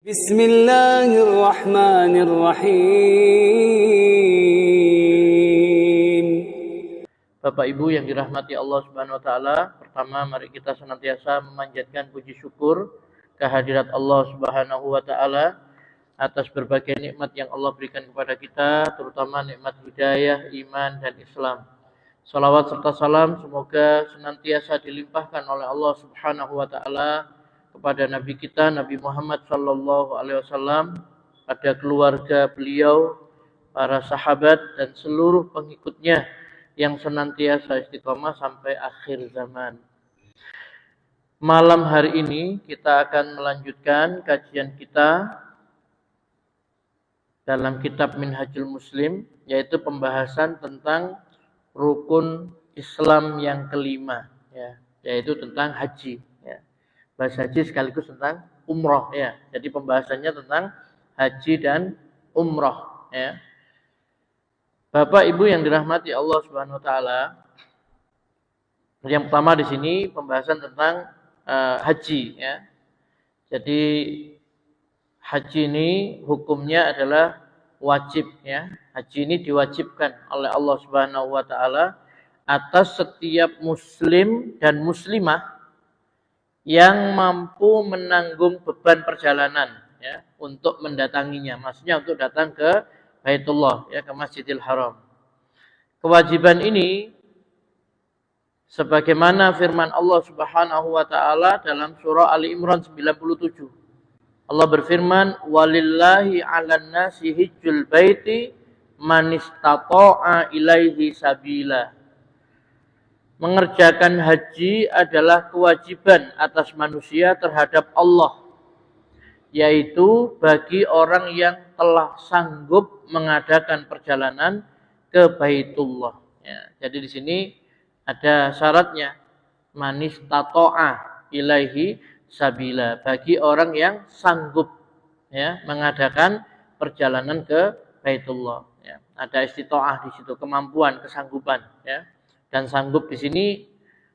بسم الله الرحمن الرحيم. Bapak Ibu yang dirahmati Allah Subhanahu wa taala, pertama mari kita senantiasa memanjatkan puji syukur kehadirat Allah Subhanahu wa taala atas berbagai nikmat yang Allah berikan kepada kita, terutama nikmat hidayah, iman dan Islam. Salawat serta salam semoga senantiasa dilimpahkan oleh Allah Subhanahu wa taala kepada Nabi kita Nabi Muhammad sallallahu alaihi wasallam, pada keluarga beliau, para sahabat dan seluruh pengikutnya yang senantiasa istiqomah sampai akhir zaman. Malam hari ini kita akan melanjutkan kajian kita dalam kitab Minhajul Muslim, yaitu pembahasan tentang rukun Islam yang kelima, yaitu tentang haji. Bahasa haji sekaligus tentang umroh, Jadi pembahasannya tentang haji dan umroh, Bapak Ibu yang dirahmati Allah Subhanahu wa taala, yang pertama di sini pembahasan tentang haji, Jadi haji ini hukumnya adalah wajib, Haji ini diwajibkan oleh Allah Subhanahu wa taala atas setiap muslim dan muslimah yang mampu menanggung beban perjalanan, untuk mendatanginya. Maksudnya untuk datang ke Baitullah, ke Masjidil Haram. Kewajiban ini sebagaimana firman Allah Subhanahu wa taala dalam surah Ali Imran 97. Allah berfirman, "Walillahi 'alan nasi hijjul baiti man istata'a ilaihi sabila." Mengerjakan haji adalah kewajiban atas manusia terhadap Allah, yaitu bagi orang yang telah sanggup mengadakan perjalanan ke Baitullah. Jadi di sini ada syaratnya, manis tato'a ilaihi sabila, bagi orang yang sanggup mengadakan perjalanan ke Baitullah. Ada istito'ah di situ, kemampuan, kesanggupan, Dan sanggup di sini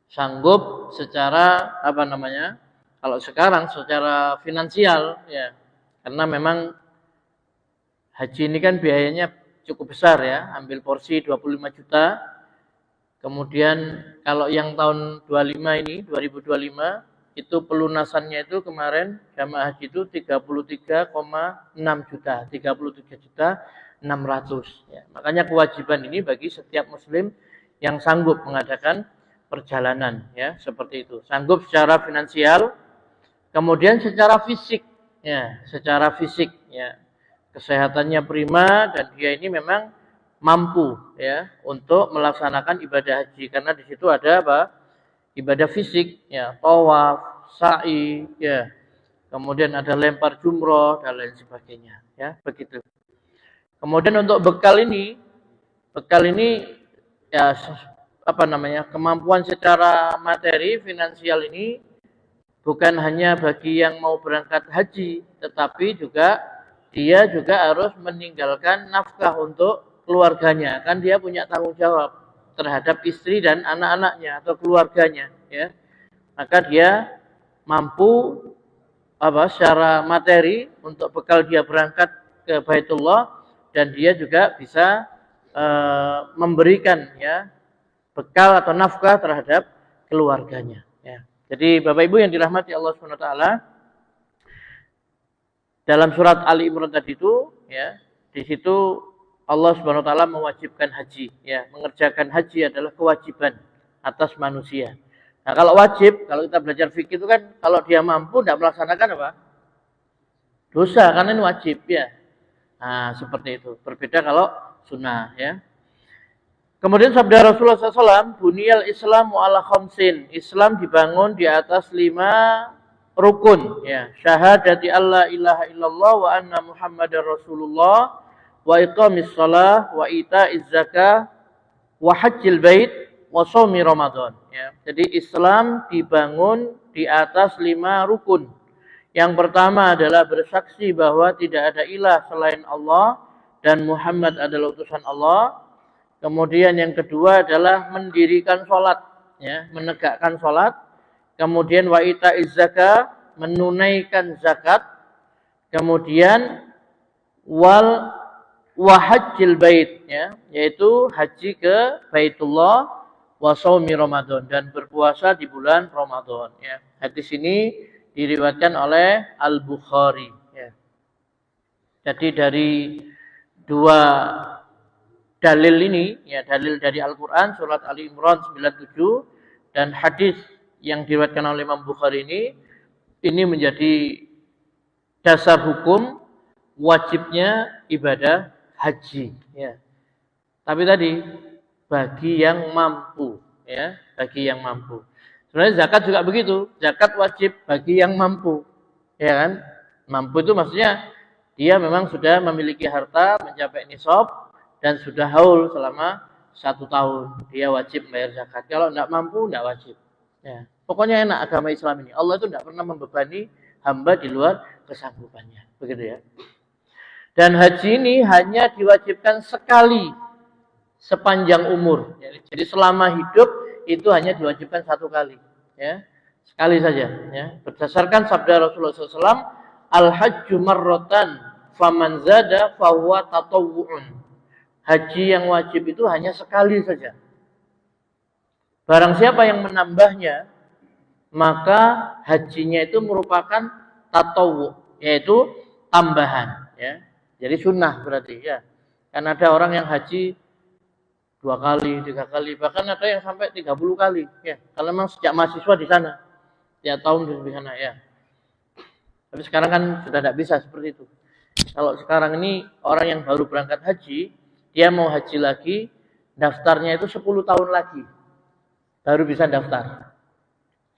sanggup secara kalau sekarang secara finansial, Karena memang haji ini kan biayanya cukup besar, ambil porsi 25 juta. Kemudian kalau yang tahun 25 ini 2025 itu pelunasannya itu kemarin jamaah haji itu 33,6 juta, 33 juta 600. Makanya kewajiban ini bagi setiap muslim yang sanggup mengadakan perjalanan, seperti itu. Sanggup secara finansial, kemudian secara fisik, secara fisik, kesehatannya prima dan dia ini memang mampu, untuk melaksanakan ibadah haji, karena di situ ada apa? Ibadah fisik, tawaf, sa'i, kemudian ada lempar jumroh dan lain sebagainya, begitu. Kemudian untuk bekal ini kemampuan secara materi finansial ini bukan hanya bagi yang mau berangkat haji, tetapi dia juga harus meninggalkan nafkah untuk keluarganya, kan dia punya tanggung jawab terhadap istri dan anak-anaknya atau keluarganya, Maka dia mampu secara materi untuk bekal dia berangkat ke Baitullah, dan dia juga bisa memberikan bekal atau nafkah terhadap keluarganya. Jadi Bapak Ibu yang dirahmati Allah Subhanahu wa taala, dalam surat Ali Imran tadi itu, di situ Allah Subhanahu wa taala mewajibkan haji, mengerjakan haji adalah kewajiban atas manusia. Nah, kalau wajib, kalau kita belajar fikih itu kan kalau dia mampu tidak melaksanakan apa? Dosa, karena ini wajib, Nah, seperti itu. Berbeda kalau sunnah, Kemudian sabda Rasulullah SAW, Buniyal Islamu ala khamsin. Islam dibangun di atas 5 rukun, Syahadati alla ilaha illallah wa anna Muhammadar Rasulullah, wa iqamis shalah, wa ita'iz zakah, wa hajjil bait, wa shaumi Ramadan. Jadi Islam dibangun di atas 5 rukun. Yang pertama adalah bersaksi bahwa tidak ada ilah selain Allah dan Muhammad adalah utusan Allah. Kemudian yang kedua adalah mendirikan sholat, menegakkan sholat. Kemudian wa ita'iz zakah, menunaikan zakat. Kemudian wahajjil bait, ya, yaitu haji ke Baitullah wa shaumi Ramadan, dan berpuasa di bulan Ramadan, ya. Hadis ini diriwayatkan oleh Al-Bukhari, ya. Jadi dari dua dalil ini, ya, dalil dari Al-Qur'an surat Ali Imran 97 dan hadis yang diriwayatkan oleh Imam Bukhari ini menjadi dasar hukum wajibnya ibadah haji, ya. Tapi tadi bagi yang mampu, ya, bagi yang mampu. Sebenarnya zakat juga begitu, zakat wajib bagi yang mampu, ya kan? Mampu itu maksudnya dia memang sudah memiliki harta mencapai nisab dan sudah haul selama 1 tahun, dia wajib bayar zakat. Kalau tidak mampu, tidak wajib. Ya. Pokoknya enak agama Islam ini. Allah itu tidak pernah membebani hamba di luar kesanggupannya, begitu ya. Dan haji ini hanya diwajibkan sekali sepanjang umur. Jadi selama hidup itu hanya diwajibkan 1 kali, ya, sekali saja. Ya. Berdasarkan sabda Rasulullah SAW, al-hajju marratan, faman zada fahuwa tatawwu'un. Haji yang wajib itu hanya sekali saja. Barang siapa yang menambahnya, maka hajinya itu merupakan tatawwu', yaitu tambahan. Ya. Jadi sunnah berarti, ya. Kan ada orang yang haji 2 kali, 3 kali, bahkan ada yang sampai 30 kali, ya. Kalau memang sejak mahasiswa di sana, tiap tahun di sana, ya. Tapi sekarang kan sudah tidak bisa seperti itu. Kalau sekarang ini orang yang baru berangkat haji, dia mau haji lagi, daftarnya itu 10 tahun lagi, baru bisa daftar.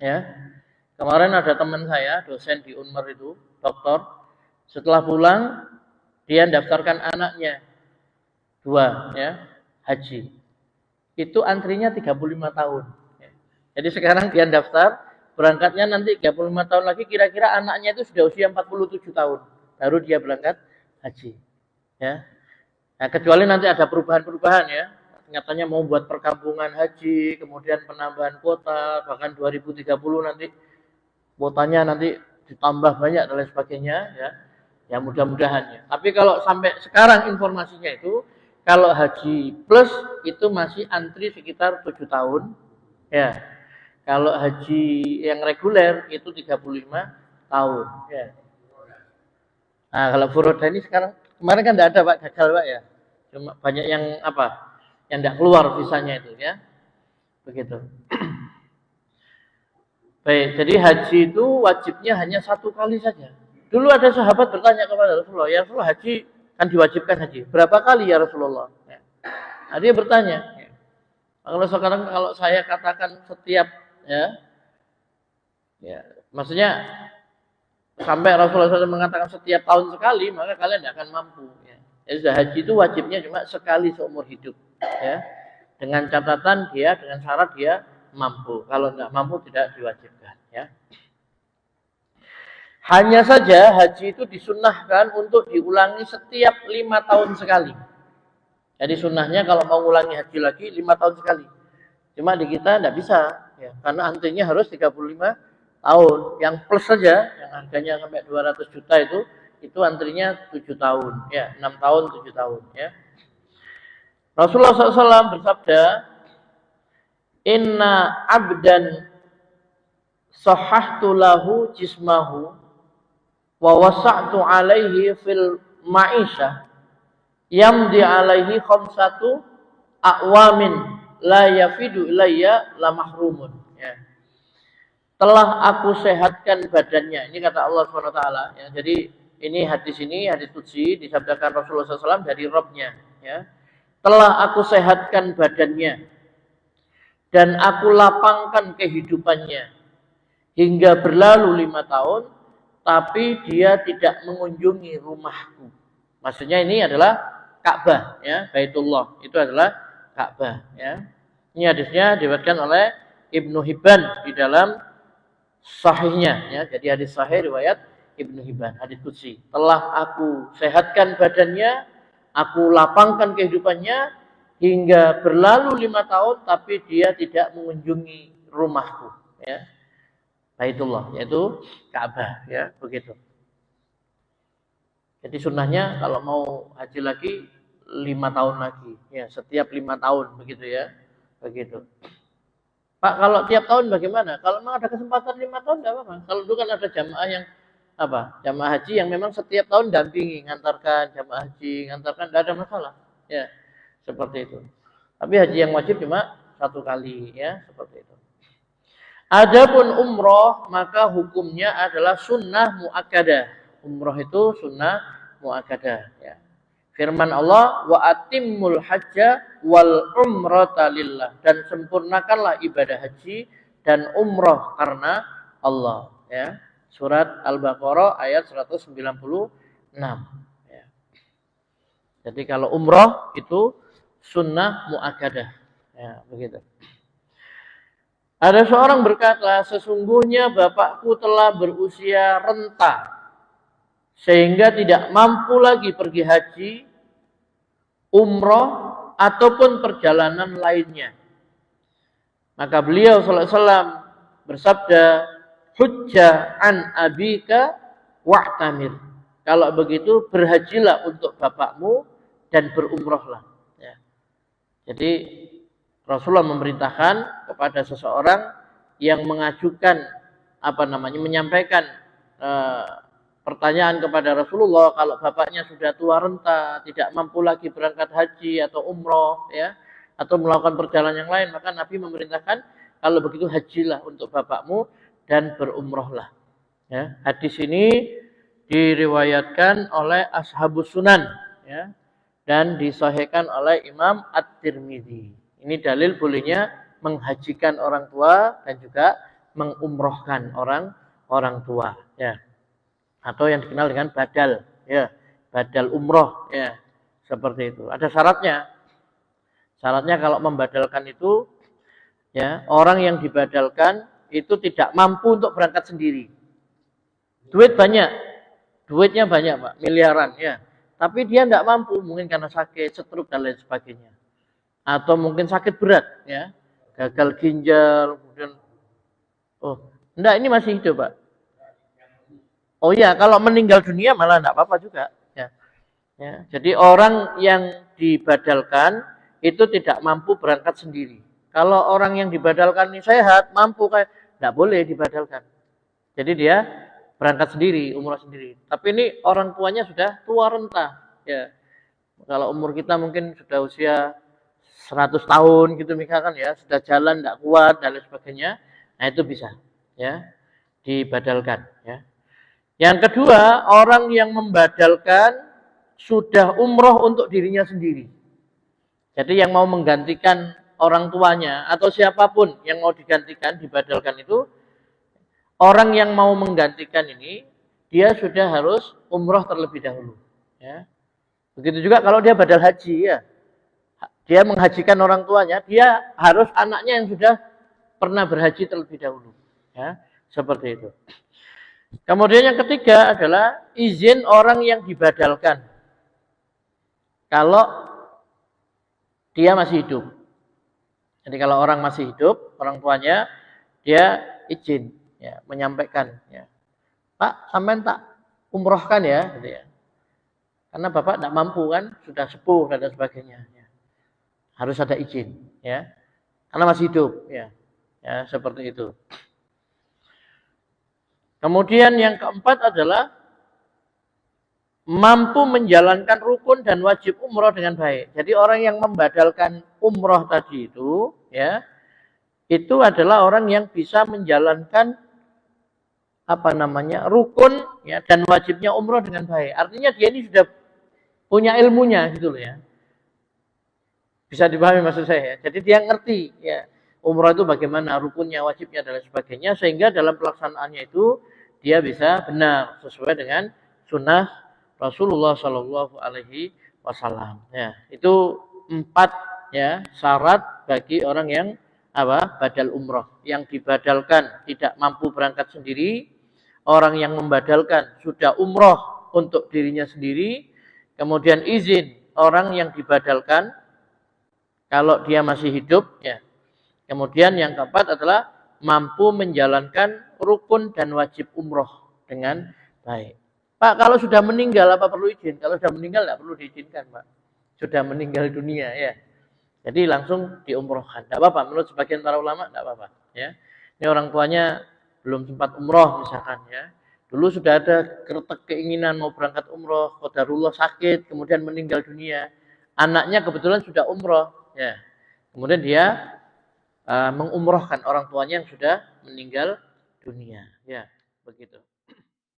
Ya. Kemarin ada teman saya, dosen di Unmer itu, doktor, setelah pulang dia daftarkan anaknya 2, ya, haji. Itu antrinya 35 tahun. Jadi sekarang dia daftar, berangkatnya nanti 35 tahun lagi, kira-kira anaknya itu sudah usia 47 tahun. Baru dia berangkat haji. Ya. Nah, kecuali nanti ada perubahan-perubahan, ya. Nyatanya mau buat perkampungan haji, kemudian penambahan kuota, bahkan 2030 nanti kuotanya nanti ditambah banyak dan lain sebagainya, ya. Ya mudah-mudahan, ya. Tapi kalau sampai sekarang informasinya itu, kalau haji plus itu masih antri sekitar 7 tahun. Ya. Kalau haji yang reguler itu 35 tahun. Ya. Nah, kalau furoda ini sekarang, kemarin kan tidak ada Pak, gagal Pak, ya. Cuma banyak yang apa? Yang tidak keluar visanya itu, ya. Begitu. Baik, jadi haji itu wajibnya hanya 1 kali saja. Dulu ada sahabat bertanya kepada Rasulullah, ya Rasulullah, haji kan diwajibkan haji. Berapa kali ya Rasulullah? Ya. Nah, dia bertanya. Ya. Kalau sekarang kalau saya katakan setiap, ya, maksudnya sampai Rasulullah SAW mengatakan setiap tahun sekali, maka kalian tidak akan mampu. Ya. Jadi haji itu wajibnya cuma sekali seumur hidup. Ya. Dengan catatan dia, dengan syarat dia mampu. Kalau tidak mampu tidak diwajibkan. Ya. Hanya saja haji itu disunnahkan untuk diulangi setiap 5 tahun sekali. Jadi sunnahnya kalau mau ulangi haji lagi 5 tahun sekali. Cuma di kita tidak bisa, ya, karena antrinya harus 35 tahun. Yang plus saja, yang harganya sampai 200 juta itu antrinya 7 tahun, ya, 6 tahun, 7 tahun, ya. Rasulullah SAW bersabda, "Inna abdan sahhahtu lahu jismahu wa wasa'tu alaihi fil ma'isyah yamdi alaihi khamsatu a'wamin la yafidu ilayya la mahrumun." Ya. Telah aku sehatkan badannya. Ini kata Allah SWT. Ya. Jadi ini hadis qudsi disabdakan Rasulullah SAW dari Rabb-nya. Ya. Telah aku sehatkan badannya dan aku lapangkan kehidupannya hingga berlalu 5 tahun, tapi dia tidak mengunjungi rumahku. Maksudnya ini adalah Ka'bah, ya, Baitullah. Itu adalah Ka'bah, ya. Ini hadisnya diriwayatkan oleh Ibnu Hibban di dalam sahihnya, ya. Jadi hadis sahih riwayat Ibnu Hibban, hadis qudsi. Telah aku sehatkan badannya, aku lapangkan kehidupannya hingga berlalu 5 tahun, tapi dia tidak mengunjungi rumahku, ya. Baitullah, yaitu Ka'bah, ya, begitu. Jadi sunnahnya kalau mau haji lagi 5 tahun lagi, ya setiap 5 tahun begitu ya, begitu. Pak, kalau tiap tahun bagaimana? Kalau memang ada kesempatan 5 tahun tidak apa-apa. Kalau dulu kan ada jamaah yang jamaah haji yang memang setiap tahun dampingi, ngantarkan jamaah haji, ngantarkan, tidak ada masalah, ya seperti itu. Tapi haji yang wajib cuma 1 kali, ya seperti itu. Adapun umroh maka hukumnya adalah sunnah muakkadah. Umroh itu sunnah muakkadah. Ya. Firman Allah, wa atimmul hajja wal umrata lillah, dan sempurnakanlah ibadah haji dan umroh karena Allah. Ya. Surat Al-Baqarah ayat 196. Ya. Jadi kalau umroh itu sunnah muakkadah. Ya, begitu. Ada seorang berkata, sesungguhnya bapakku telah berusia renta sehingga tidak mampu lagi pergi haji, umroh ataupun perjalanan lainnya. Maka beliau sallallahu alaihi wasallam bersabda, hujjah an abika wa'tamir. Kalau begitu berhajilah untuk bapakmu dan berumrohlah. Ya. Jadi Rasulullah memerintahkan kepada seseorang yang mengajukan menyampaikan pertanyaan kepada Rasulullah, kalau bapaknya sudah tua renta, tidak mampu lagi berangkat haji atau umroh, ya, atau melakukan perjalanan yang lain, maka Nabi memerintahkan kalau begitu hajilah untuk bapakmu dan berumrohlah. Ya, hadis ini diriwayatkan oleh Ashabus Sunan, ya, dan disahihkan oleh Imam At-Tirmidzi. Ini dalil bolehnya menghajikan orang tua dan juga mengumrohkan orang tua, ya. Atau yang dikenal dengan badal, ya, badal umroh, ya, seperti itu. Ada syaratnya. Syaratnya kalau membadalkan itu, ya, orang yang dibadalkan itu tidak mampu untuk berangkat sendiri. Duitnya banyak, Pak, miliaran, ya. Tapi dia tidak mampu, mungkin karena sakit, stroke dan lain sebagainya. Atau mungkin sakit berat, ya, gagal ginjal, kemudian enggak, ini masih hidup, Pak. Oh ya, kalau meninggal dunia malah enggak apa-apa juga, ya. Ya, jadi orang yang dibadalkan itu tidak mampu berangkat sendiri. Kalau orang yang dibadalkan ini sehat, mampu, enggak boleh dibadalkan. Jadi dia berangkat sendiri, umrah sendiri. Tapi ini orang tuanya sudah tua renta, ya. Kalau umur kita mungkin sudah usia 100 tahun gitu misalkan, ya, sudah jalan tidak kuat dan lain sebagainya, nah itu bisa, ya, dibadalkan, ya. Yang kedua, orang yang membadalkan sudah umroh untuk dirinya sendiri. Jadi yang mau menggantikan orang tuanya atau siapapun yang mau digantikan, dibadalkan itu, orang yang mau menggantikan ini dia sudah harus umroh terlebih dahulu, ya. Begitu juga kalau dia badal haji, ya. Dia menghajikan orang tuanya, dia harus anaknya yang sudah pernah berhaji terlebih dahulu, ya, seperti itu. Kemudian yang ketiga adalah izin orang yang dibadalkan. Kalau dia masih hidup. Jadi kalau orang masih hidup, orang tuanya, dia izin, ya, menyampaikan, ya, Pak, sampean tak umrohkan, ya, gitu, ya. Karena bapak tidak mampu kan, sudah sepuh dan sebagainya. Ya. Harus ada izin, ya, karena masih hidup, ya, ya, seperti itu. Kemudian yang keempat adalah mampu menjalankan rukun dan wajib umroh dengan baik. Jadi orang yang membadalkan umroh tadi itu, ya, itu adalah orang yang bisa menjalankan rukun, ya, dan wajibnya umroh dengan baik. Artinya dia ini sudah punya ilmunya gitu loh, ya. Bisa dipahami maksud saya, ya. Jadi dia ngerti, ya, umroh itu bagaimana, rukunnya, wajibnya dan sebagainya, sehingga dalam pelaksanaannya itu dia bisa benar sesuai dengan sunnah Rasulullah Shallallahu Alaihi Wasallam. Ya, itu 4, ya, syarat bagi orang yang badal umroh. Yang dibadalkan tidak mampu berangkat sendiri, orang yang membadalkan sudah umroh untuk dirinya sendiri, kemudian izin orang yang dibadalkan kalau dia masih hidup, ya. Kemudian yang keempat adalah mampu menjalankan rukun dan wajib umroh dengan baik. Pak, kalau sudah meninggal apa perlu izin? Kalau sudah meninggal tidak perlu diizinkan, Pak. Sudah meninggal dunia ya. Jadi langsung diumrohkan. Tidak apa-apa. Menurut sebagian para ulama tidak apa-apa. Ya. Ini orang tuanya belum sempat umroh misalkan ya. Dulu sudah ada keinginan mau berangkat umroh, qadarullah sakit, kemudian meninggal dunia. Anaknya kebetulan sudah umroh. Ya. Kemudian dia mengumrohkan orang tuanya yang sudah meninggal dunia. Ya, begitu.